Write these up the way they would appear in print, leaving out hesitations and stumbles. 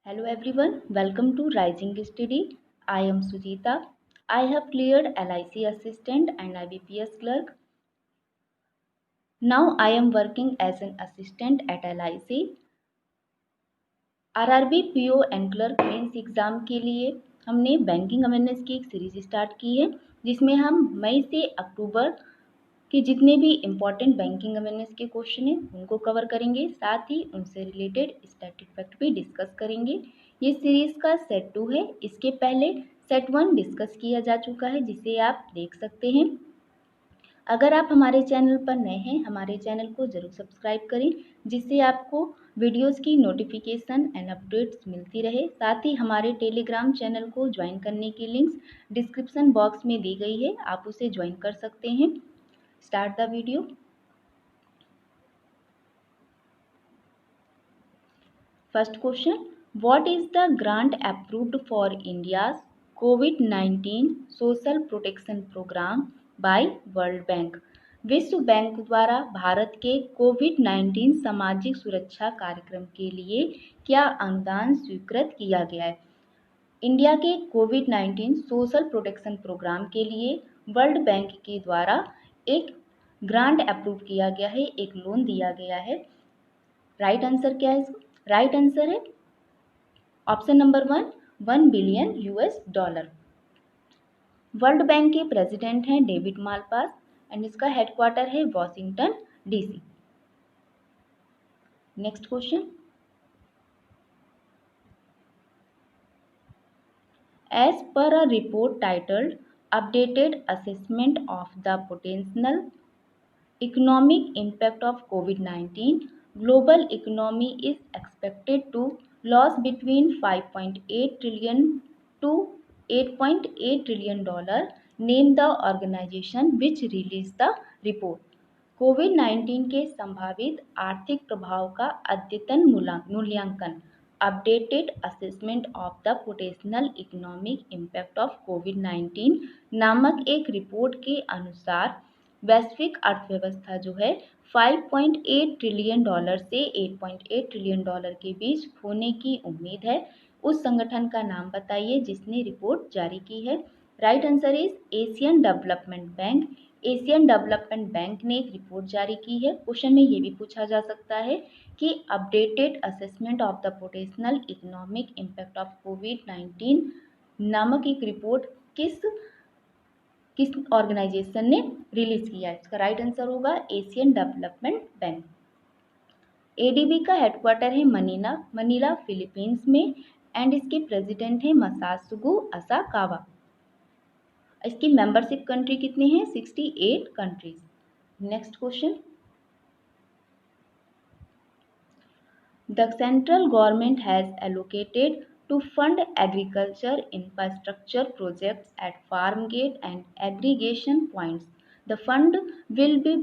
Hello everyone, welcome to Rising Study. I am Sujita. I have cleared LIC assistant and IBPS clerk. Now I am working as an assistant at LIC. RRB PO and clerk mains exam के लिए हमने banking awareness की एक series start की है, जिसमें हम मई से अक्टूबर कि जितने भी इम्पॉर्टेंट बैंकिंग अवेयरनेस के क्वेश्चन हैं उनको कवर करेंगे, साथ ही उनसे रिलेटेड स्टैटिक फैक्ट भी डिस्कस करेंगे। ये सीरीज का सेट 2 है। इसके पहले सेट 1 डिस्कस किया जा चुका है, जिसे आप देख सकते हैं। अगर आप हमारे चैनल पर नए हैं, हमारे चैनल को जरूर सब्सक्राइब करें, जिससे आपको वीडियोस की नोटिफिकेशन एंड अपडेट्स मिलती रहे। साथ ही हमारे टेलीग्राम चैनल को ज्वाइन करने की लिंक्स डिस्क्रिप्शन बॉक्स में दी गई है, आप उसे ज्वाइन कर सकते हैं। Start the video. First question, what is the grant approved for India's COVID-19 social protection program by World Bank? विश्व बैंक द्वारा भारत के कोविड-19 सामाजिक सुरक्षा कार्यक्रम के लिए क्या अनुदान स्वीकृत किया गया है? इंडिया के कोविड-19 सोशल प्रोटेक्शन प्रोग्राम के लिए वर्ल्ड बैंक के द्वारा एक ग्रांट अप्रूव किया गया है, एक लोन दिया गया है। राइट आंसर क्या है? राइट आंसर है option number 1 billion US$। World bank के प्रेसिडेंट हैं डेविड मालपास एंड इसका हेडक्वार्टर है Washington DC। Next question, as per a report titled Updated Assessment of the Potential Economic Impact of COVID-19, global economy is expected to lose between 5.8 trillion to 8.8 trillion dollar. Name the organization which released the report. कोविड-19 के संभावित आर्थिक प्रभाव का अद्यतन मूल्यांकन updated assessment of the potential economic impact of कोविड-19 नामक एक रिपोर्ट के अनुसार वैश्विक अर्थव्यवस्था जो है 5.8 ट्रिलियन डॉलर से 8.8 ट्रिलियन डॉलर के बीच होने की उम्मीद है। उस संगठन का नाम बताइए जिसने रिपोर्ट जारी की है। Right answer is Asian development bank. Asian development bank ने एक रिपोर्ट जारी की है। क्वेश्चन में ये भी पूछा जा सकता है कि updated assessment of the potential economic impact of कोविड-19 नामक एक रिपोर्ट किस ऑर्गेनाइजेशन ने रिलीज किया है? इसका राइट आंसर होगा एशियन डेवलपमेंट बैंक। एडीबी का हेडक्वार्टर है मनीला फिलीपींस में एंड इसके प्रेसिडेंट हैं मसात्सुगु असाकावा। इसकी मेंबरशिप कंट्री कितनी है? 68 countries. Next question, the central government has allocated to fund agriculture infrastructure projects at farm gate and aggregation points. The fund will be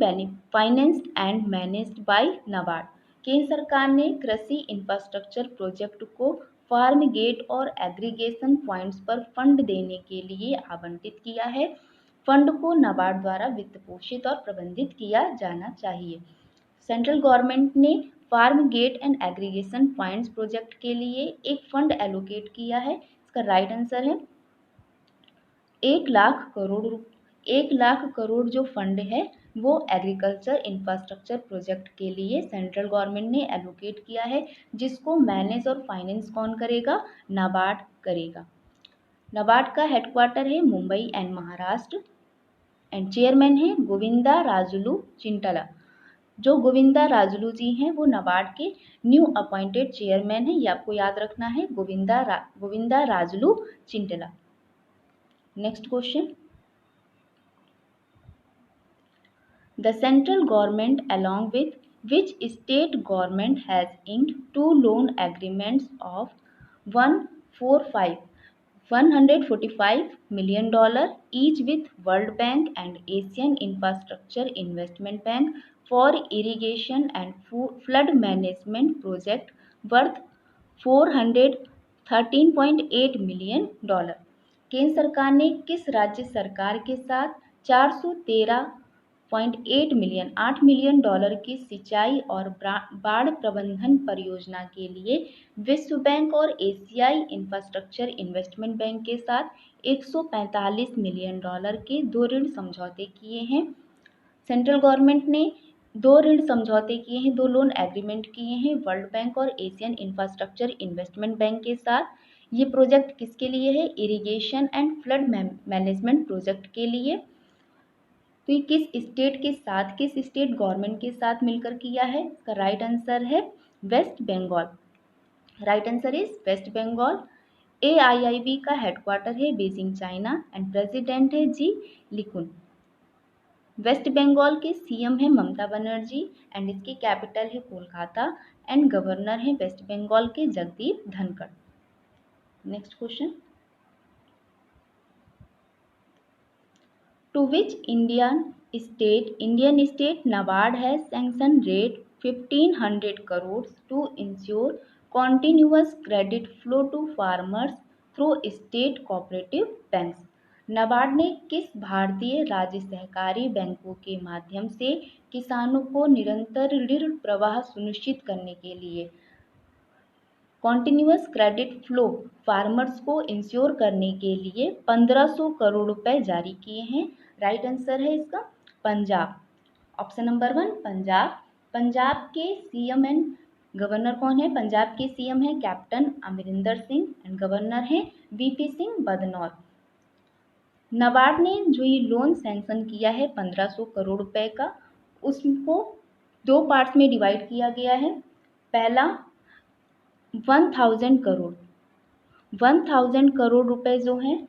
financed and managed by NABARD. केंद्र सरकार ने कृषि infrastructure project को farm gate और aggregation points पर fund देने के लिए आवंटित किया है। फंड को नाबार्ड द्वारा वित्त पोषित और प्रबंधित किया जाना चाहिए। सेंट्रल गवर्नमेंट ने farm gate and aggregation points project के लिए एक फंड एलोकेट किया है। इसका राइट आंसर है 1 लाख करोड़ जो फंड है वो एग्रीकल्चर इंफ्रास्ट्रक्चर प्रोजेक्ट के लिए सेंट्रल गवर्नमेंट ने एलोकेट किया है, जिसको मैनेज और फाइनेंस कौन करेगा? नाबार्ड करेगा। नाबार्ड का हेडक्वार्टर है Mumbai and Maharashtra and chairman है गोविंदा राजुलू चिंटला। जो गोविंदा राजुलू जी हैं वो नाबार्ड के न्यू अपॉइंटेड चेयरमैन हैं। ये आपको याद रखना है, Govinda Rajulu Chintala. Next question, the central government along with which state government has inked 2 loan agreements of 145 million dollar each with World Bank and Asian Infrastructure Investment Bank for irrigation and flood management project worth 413.8 million dollar. केंद्र सरकार ने किस राज्य सरकार के साथ 413 $8 million की सिंचाई और बाढ़ प्रबंधन परियोजना के लिए विश्व बैंक और एशियाई इंफ्रास्ट्रक्चर इन्वेस्टमेंट बैंक के साथ $145 मिलियन के 2 ऋण समझौते किए हैं। सेंट्रल गवर्नमेंट ने 2 ऋण समझौते किए हैं, 2 लोन एग्रीमेंट किए हैं वर्ल्ड बैंक और एशियन इंफ्रास्ट्रक्चर इन्वेस्टमेंट बैंक के साथ। ये प्रोजेक्ट किसके लिए है? Irrigation and flood management project के लिए। तो ये किस स्टेट गवर्नमेंट के साथ मिलकर किया है? इसका राइट आंसर है West Bengal. Right answer is West Bengal. AIIB का हेडक्वार्टर है बीजिंग, चाइना एंड प्रेसिडेंट है जी लिकुन। वेस्ट बंगाल के CM है ममता बनर्जी एंड इसकी कैपिटल है कोलकाता एंड गवर्नर है वेस्ट बंगाल के Jagdeep Dhankhar. Next question, to which Indian state NABARD has sanctioned rate 1500 crores to ensure continuous credit flow to farmers through state cooperative banks। NABARD ने किस भारतीय राज्य सहकारी बैंकों के माध्यम से किसानों को निरंतर ऋण प्रवाह सुनिश्चित करने के लिए कॉन्टिन्यूअस क्रेडिट फ्लो फार्मर्स को इंश्योर करने के लिए 1500 करोड़ रुपए जारी किए हैं? राइट आंसर है इसका पंजाब। Option number 1 Punjab. पंजाब के CM एंड गवर्नर कौन है? पंजाब के CM है captain Amarinder Singh and governor है VP सिंह बदनौर। नाबार्ड ने जो ये लोन सैंक्शन किया है 1500 करोड़ रुपए का, उसको 2 पार्ट्स में डिवाइड किया गया है। पहला 1000 करोड़ रुपए जो हैं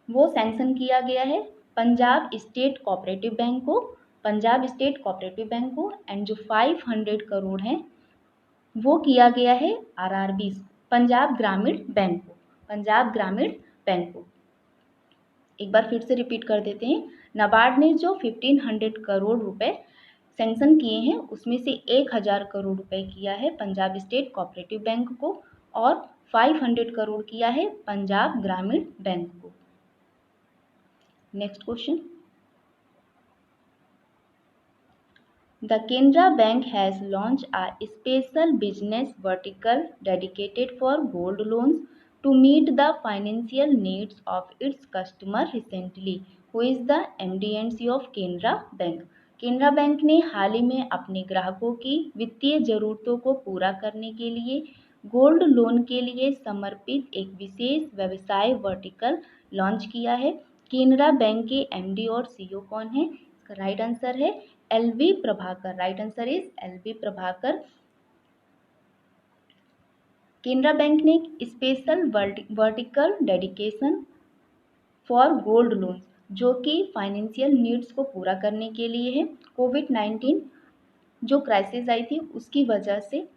वो सैंक्शन किया गया है पंजाब स्टेट कोऑपरेटिव बैंक को एंड जो 500 करोड़ हैं वो किया गया है RRB पंजाब ग्रामीण बैंक को। एक बार फिर से रिपीट कर देते हैं, नाबार्ड ने जो 1500 करोड़ रुपए सैंक्शन किए हैं उसमें से 1000 करोड़ रुपए किया है पंजाब स्टेट कोऑपरेटिव बैंक को और 500 करोड़ किया है पंजाब ग्रामीण बैंक को। Next question, the Canara bank has launch a special business vertical dedicated for gold loans to meet the financial needs of its customer recently. Who is the MD and CEO of Canara Bank? Canara bank ने हाल ही में अपने ग्राहकों की वित्तीय जरूरतों को पूरा करने के लिए गोल्ड लोन के लिए समर्पित एक विशेष व्यवसाय वर्टिकल लॉन्च किया है। केनरा बैंक के MD और CEO कौन है? इसका राइट आंसर है LV Prabhakar. Right answer is LV Prabhakar. Canara bank ने special vertical dedication for gold loan जो कि फाइनेंशियल नीड्स को पूरा करने के लिए है। कोविड-19 जो क्राइसिस आई थी उसकी वजह से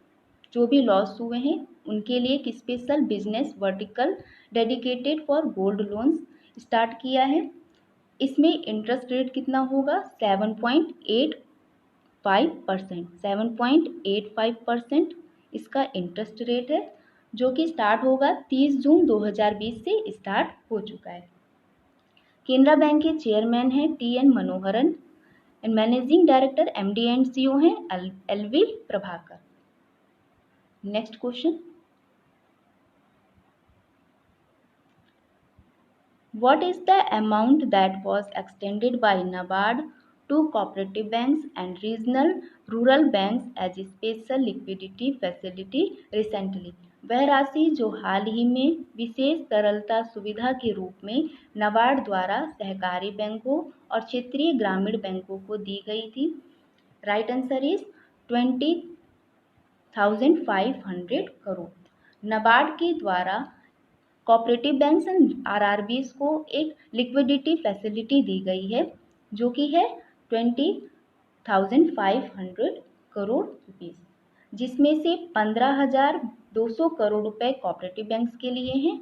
जो भी लॉस हुए हैं उनके लिए एक special business vertical dedicated for gold loans start किया है। इसमें इंटरेस्ट रेट कितना होगा? 7.85% इसका इंटरेस्ट रेट है जो कि स्टार्ट होगा 30 जून 2020 से स्टार्ट हो चुका है। केनरा बैंक के चेयरमैन हैं TN Manoharan and managing director MD and CEO हैं LV Prabhakar. Next question, what is the amount that was extended by NABARD to cooperative banks and regional rural banks as a special liquidity facility recently? वह राशि जो हाल ही में विशेष तरलता सुविधा के रूप में नाबार्ड द्वारा सहकारी बैंकों और क्षेत्रीय ग्रामीण बैंकों को दी गई थी। Right answer is 20,500 crore. NABARD के द्वारा कोऑपरेटिव बैंक्स एंड RRBs को एक लिक्विडिटी फैसिलिटी दी गई है जो कि है 20,500 करोड़ रुपीस, जिसमें से 15,200 करोड़ रुपए कोऑपरेटिव बैंक्स के लिए हैं,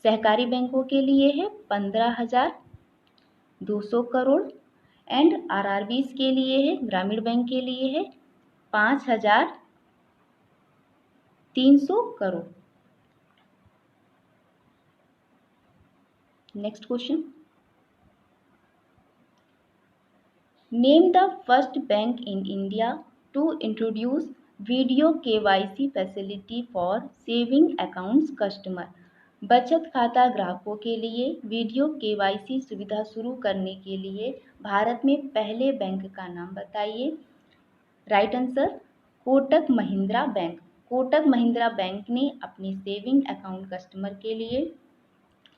सहकारी बैंकों के लिए है 15,200 करोड़ एंड RRBs के लिए है, ग्रामीण बैंक के लिए है 5,300 crore. Next question, name the first bank in India to introduce video KYC facility for saving accounts customer. बचत खाता ग्राहकों के लिए वीडियो KYC सुविधा शुरू करने के लिए भारत में पहले बैंक का नाम बताइए। Right answer Kotak Mahindra bank. Kotak Mahindra bank ने अपनी सेविंग अकाउंट कस्टमर के लिए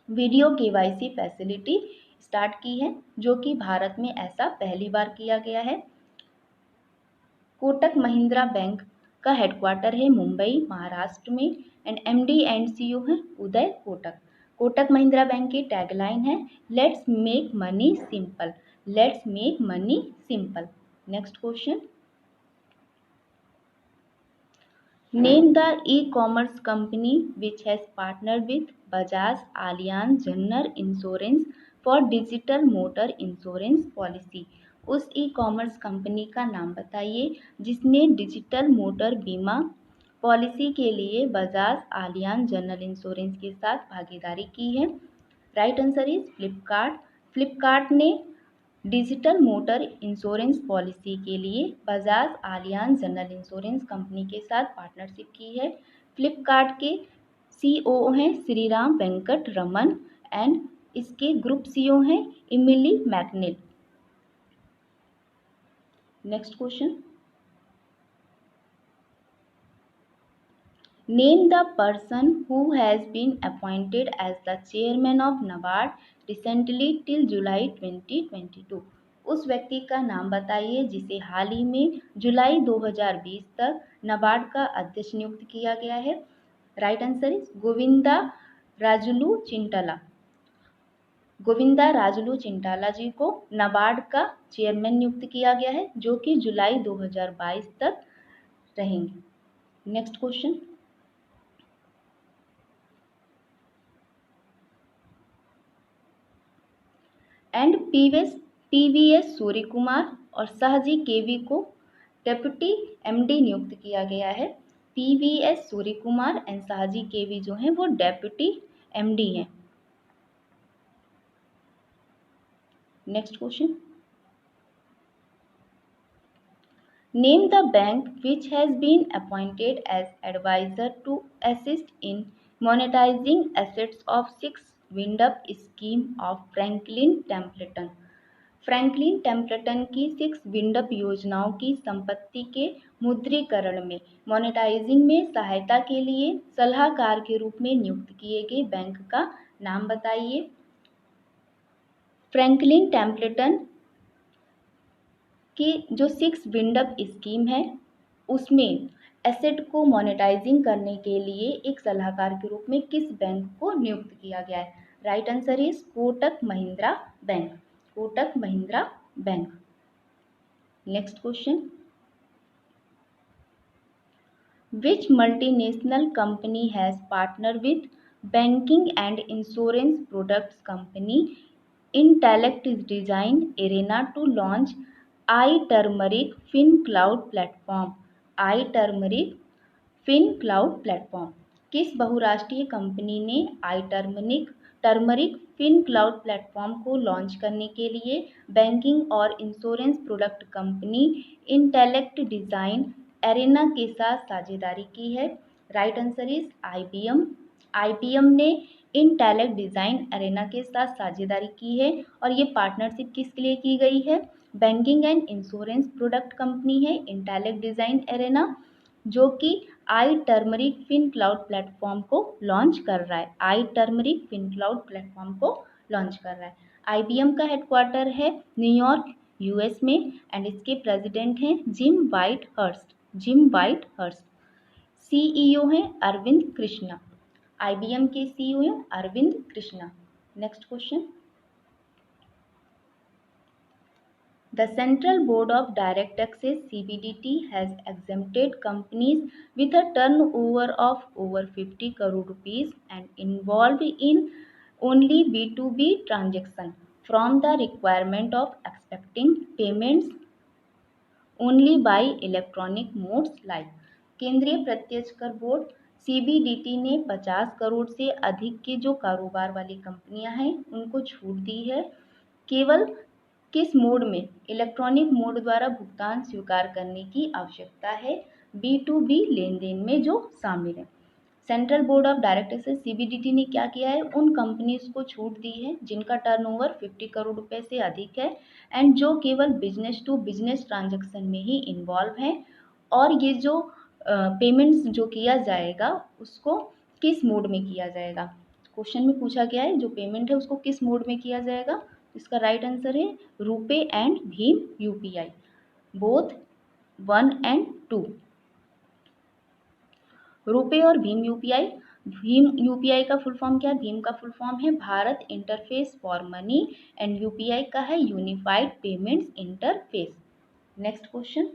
वीडियो KYC फैसिलिटी स्टार्ट की है, जो कि भारत में ऐसा पहली बार किया गया है। कोटक महिंद्रा बैंक का हेडक्वार्टर है मुंबई महाराष्ट्र में एंड MD एंड CEO है उदय कोटक। कोटक महिंद्रा बैंक की टैगलाइन है let's make money simple. Let's make money simple. Next question, name the e-commerce company which has partnered with Bajaj Allianz General Insurance for digital motor insurance policy। उस e-commerce company का नाम बताइए जिसने digital motor बीमा policy के लिए Bajaj Allianz general insurance के साथ भागीदारी की है। Right answer is Flipkart. Flipkart ने डिजिटल मोटर इंश्योरेंस पॉलिसी के लिए Bajaj Allianz general insurance company के साथ पार्टनरशिप की है। फ्लिपकार्ट के CEO हैं श्रीराम वेंकट रमन एंड इसके ग्रुप CEO हैं Emily McNeill. Next question, Name the person who has been appointed as the chairman of NABARD recently till July 2022। उस व्यक्ति का नाम बताइए जिसे हाल ही में जुलाई 2020 तक NABARD का अध्यक्ष नियुक्त किया गया है। Right answer is Govinda Rajulu Chintala. Govinda Rajulu Chintala ji को NABARD का चेयरमैन नियुक्त किया गया है, जो कि जुलाई 2022 तक रहेंगे। Next question, and PVS Surya Kumar और शाहजी केवी को डेप्यूटी MD नियुक्त किया गया है। PVS Surya Kumar and Shaji KV जो हैं वो डेप्यूटी MD हैं। Next question, name the bank which has been appointed as adviser to assist in monetizing assets of 6 wind up scheme of Franklin Templeton. Franklin Templeton की 6 wind-up योजनाओं की संपत्ति के मुद्रीकरण में मोनेटाइजिंग में सहायता के लिए सलाहकार के रूप में नियुक्त किए गए बैंक का नाम बताइए। फ्रैंकलिन टेम्पलेटन की जो 6 विंड-अप स्कीम है उसमें एसेट को मोनेटाइजिंग करने के लिए एक सलाहकार के रूप में किस बैंक को नियुक्त किया गया है। Right answer is Kotak Mahindra bank. Kotak Mahindra bank. Next question, which multinational company has partner with banking and insurance products company Intellect Design Arena to launch iTurmeric FinCloud platform. iTurmeric FinCloud platform. किस बहुराष्ट्रीय कंपनी ने iTurmeric FinCloud प्लेटफॉर्म को launch करने के लिए banking और insurance product company Intellect Design Arena के साथ साझेदारी की है। Right answer is IBM। IBM ने इंटेलेक्ट डिजाइन एरेना के साथ साझेदारी की है और ये पार्टनरशिप किसके लिए की गई है। Banking and insurance product company है इंटेलेक्ट डिजाइन एरेना, जो कि iTurmeric FinCloud प्लेटफॉर्म को लॉन्च कर रहा है। iTurmeric FinCloud प्लेटफॉर्म को लॉन्च कर रहा है। IBM का हेडक्वार्टर है न्यूयॉर्क US में एंड इसके प्रेसिडेंट हैं जिम वाइट हर्स्ट। CEO हैं अरविंद कृष्णा। IBM के CEO हैं Arvind Krishna. Next question, The Central Board of Direct Taxes CBDT has exempted companies with a turnover of over 50 crore rupees and involved in only B2B transaction from the requirement of expecting payments only by electronic modes like। केंद्रीय प्रत्यक्ष कर board CBDT ने 50 करोड़ से अधिक के जो कारोबार वाली कंपनियां हैं उनको छूट दी है केवल किस मोड में इलेक्ट्रॉनिक मोड द्वारा भुगतान स्वीकार करने की आवश्यकता है? B2B लेन देन में जो शामिल है। Central board of directors CBDT ने क्या किया है, उन कंपनीज को छूट दी है जिनका टर्नओवर 50 करोड़ रुपए से अधिक है एंड जो केवल बिजनेस टू बिजनेस ट्रांजैक्शन में ही इन्वॉल्व है। और ये जो पेमेंट्स जो किया जाएगा उसको किस मोड में किया जाएगा? क्वेश्चन में पूछा गया है जो पेमेंट है उसको किस मोड में किया जाएगा। इसका राइट आंसर है RuPay and Bhim UPI, both 1 and 2। RuPay और भीम UPI। भीम UPI का फुल फॉर्म क्या है? भीम का फुल फॉर्म है Bharat interface for money and UPI का है unified payments interface. Next question,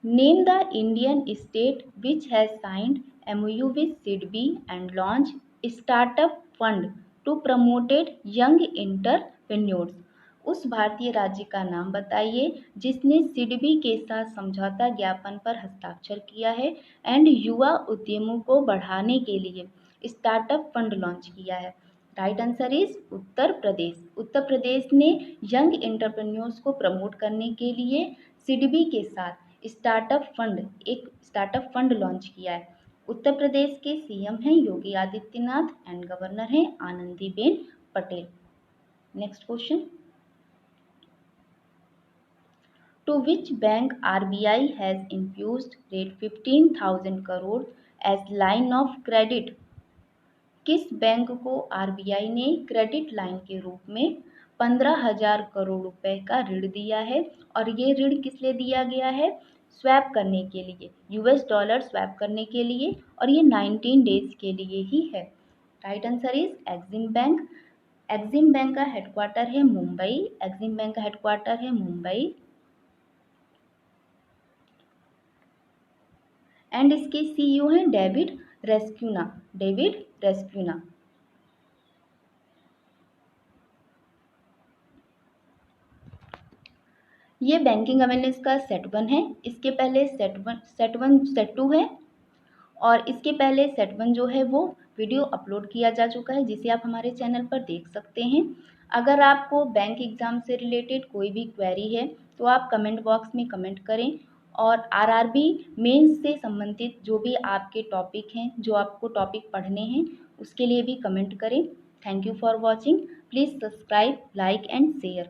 Name the Indian state which has signed MOU with SIDBI and launched Startup Fund to promote young entrepreneurs। उस भारतीय राज्य का नाम बताइए जिसने सिडबी के साथ समझौता ज्ञापन पर हस्ताक्षर किया है एंड युवा उद्यमों को बढ़ाने के लिए स्टार्टअप फंड लॉन्च किया है। Right answer is Uttar Pradesh. Uttar Pradesh ने यंग एंटरप्रेन्योर्स को प्रमोट करने के लिए सिडबी के साथ एक स्टार्टअप फंड लॉन्च किया है। उत्तर प्रदेश के CM हैं योगी आदित्यनाथ एंड गवर्नर हैं Anandiben Patel. Next question, to which bank RBI has infused rate 15,000 crore as line of credit. किस बैंक को RBI ने क्रेडिट लाइन के रूप में 15,000 करोड़ रुपए का ऋण दिया है और ये ऋण किस लिए दिया गया है? स्वैप करने के लिए, US डॉलर स्वैप करने के लिए, और ये 19 डेज के लिए ही है। Right answer is Exim bank. Exim bank का हेडक्वार्टर है मुंबई। एक्सिम बैंक का हेडक्वार्टर है मुंबई एंड इसके CEO हैं डेविड रेस्क्यूना। ये बैंकिंग अवेयरनेस का सेट 1 है। इसके पहले सेट 2 है और इसके पहले सेट 1 जो है वो वीडियो अपलोड किया जा चुका है जिसे आप हमारे चैनल पर देख सकते हैं। अगर आपको बैंक एग्ज़ाम से रिलेटेड कोई भी क्वेरी है तो आप कमेंट बॉक्स में कमेंट करें और RRB मेंस से संबंधित जो भी आपके टॉपिक हैं, जो आपको टॉपिक पढ़ने हैं, उसके लिए भी कमेंट करें। Thank you for watching. Please subscribe, like and share.